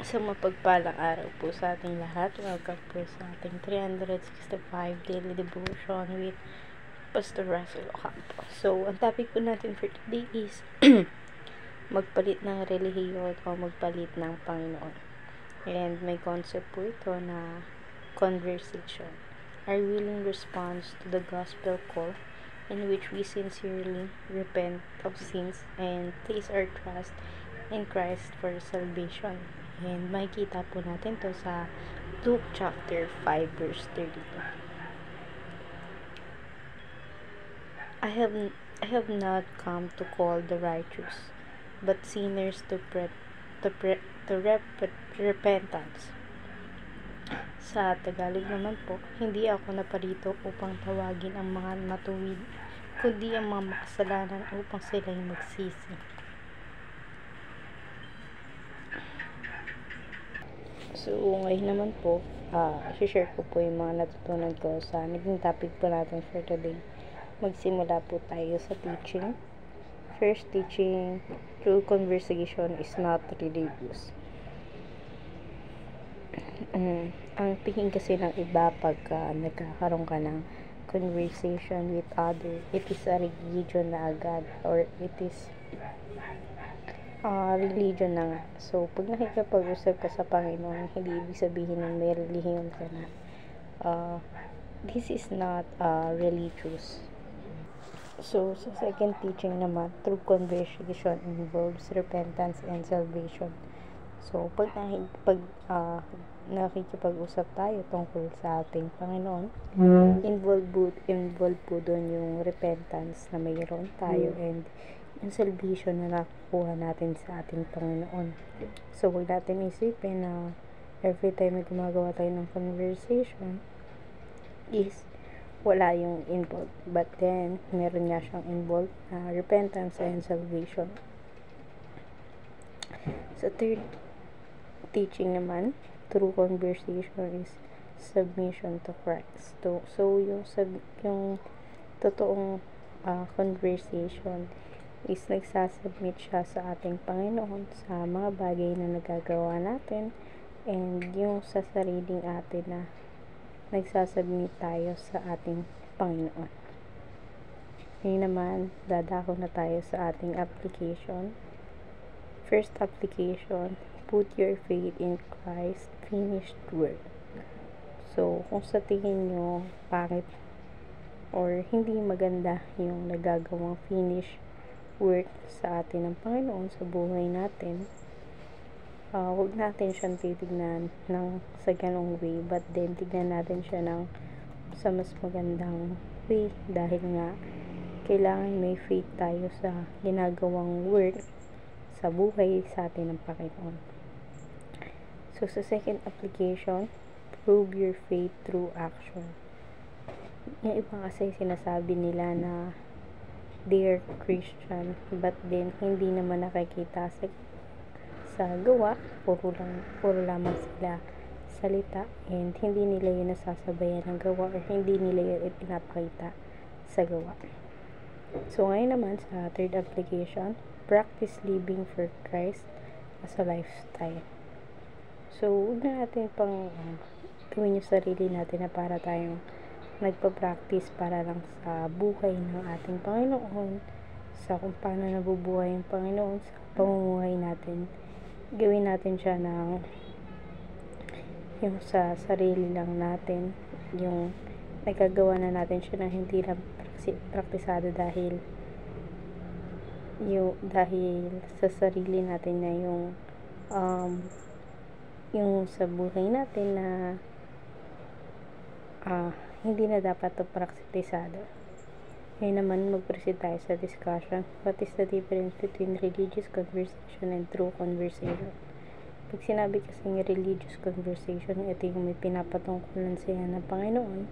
Sa mapagpalang araw po sa ating lahat. Welcome po sa ating 365 Daily Devotion with Pastor Russell Ocampo. So, ang topic po natin for today is magpalit ng relihiyon o magpalit ng Panginoon. And may concept po ito na conversation. Our willing response to the gospel call in which we sincerely repent of sins and place our trust in Christ for salvation. And makikita po natin to sa Luke chapter 5 verse 32. I have not come to call the righteous, but sinners to repentance. Sa Tagalog naman po, hindi ako naparito upang tawagin ang mga matuwid, kundi ang mga makasalanan upang sila'y magsisi. So, ngayon naman po, share ko po yung mga natutunan ko sa naging topic po natin for today. Magsimula po tayo sa teaching. First teaching, true conversation is not religious. Ang tingin kasi ng iba pagka nagkakaroon ka ng conversation with other, it is a religion na agad, or it is religion na nga. So, pag nakikipag-usap ka sa Panginoon, hindi ibig sabihin na may relihiyon ka na. This is not religious. So, sa second teaching naman, true conversation involves repentance and salvation. So, pag nakikipag-usap tayo tungkol sa ating Panginoon, involved po doon yung repentance na mayroon tayo and yung salvation na nakukuha natin sa ating Panginoon. So, huwag natin isipin na every time na gumagawa tayo ng conversation is wala yung involved. But then, meron nga siyang involved na repentance and salvation. Sa third teaching naman, true conversation is submission to Christ. So yung totoong conversation is nagsasubmit siya sa ating Panginoon sa mga bagay na nagagawa natin, and yung sa sariling atin na nagsasubmit tayo sa ating Panginoon. Ngayon naman, dadako na tayo sa ating application. First application, put your faith in Christ's finished work. So, kung sa tingin nyo pangit or hindi maganda yung nagagawang finish work sa atin ng Panginoon sa buhay natin, huwag natin siyang titignan sa ganong way, but then tignan natin siya sa mas magandang way, dahil nga kailangan may faith tayo sa ginagawang work sa buhay sa atin ng Panginoon. So, sa second application, prove your faith through action. Yung iba kasi sinasabi nila na they are Christian, but then hindi naman nakikita sa gawa, puro lamang sila salita, and hindi nila yun nasasabayan ng gawa, or hindi nila yun ipinapakita sa gawa. So, ngayon naman sa third application, practice living for Christ as a lifestyle. So, huwag na natin pang gawin yung sarili natin na para tayong nagpa-practice para lang sa buhay ng ating Panginoon, sa kung paano nabubuhay yung Panginoon sa pamumuhay natin. Gawin natin siya yung sa sarili lang natin, yung nagagawa na natin siya na hindi lang praktisado dahil sa sarili natin na yung sa buhay natin na hindi na dapat ito praktisado. Ngayon naman, mag-proceed tayo sa discussion. What is the difference between religious conversation and true conversation? Pag sinabi kasing religious conversation, ito yung may pinapatungkulan siya ng Panginoon.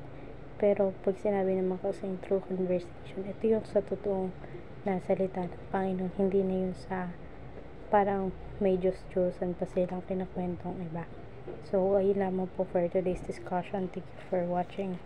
Pero pag sinabi naman kasing true conversation, ito yung sa totoong nasalita ng Panginoon. Hindi na yung sa parang may Diyos-Diyosan pa silang kinakwentong iba. So, ayun lamang po for today's discussion. Thank you for watching.